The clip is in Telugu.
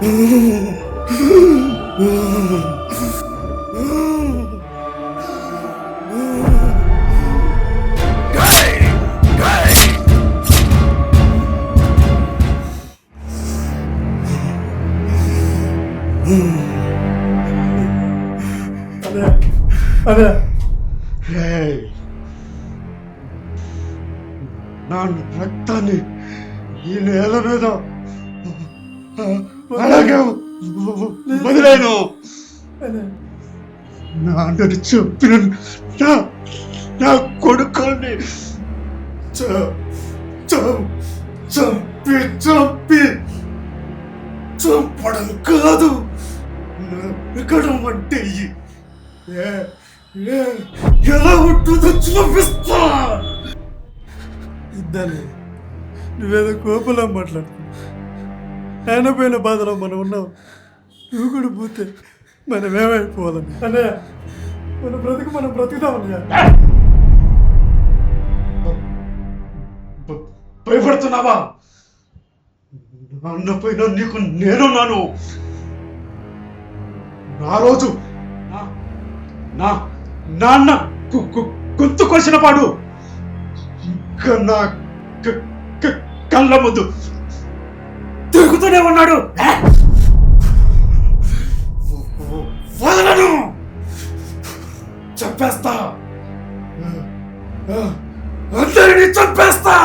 అదే నా రక్తాన్ని ఈ నేల మీద అలాగే వదిలేను. నాన్నని చెప్పిన నా కొడుకుల్ని చంపి చంపడం కాదు, నరకడం అంటే ఎలా ఉంటుందో చూపిస్తా. ఇద్దాలి, నువ్వేదో కోపంలో మాట్లాడుతున్నావు. ఆయన పోయిన బాధలో మనం ఉన్నాం. నువ్వు కూడా పోతే మనం ఏమైపోవాలని అన్నయ్య. మన బ్రతుకు మనం బ్రతుకుతామన్నయ్య. భయపడుతున్నావా? నాన్న పైన నీకు నేనున్నాను. నా రోజు నాన్న గొంతు కోసిన పాడు ఇంకా నా కళ్ళ ముందు తిరుగుతూనే ఉన్నాడు. వదలను, చంపేస్తా, అందరినీ చంపేస్తా.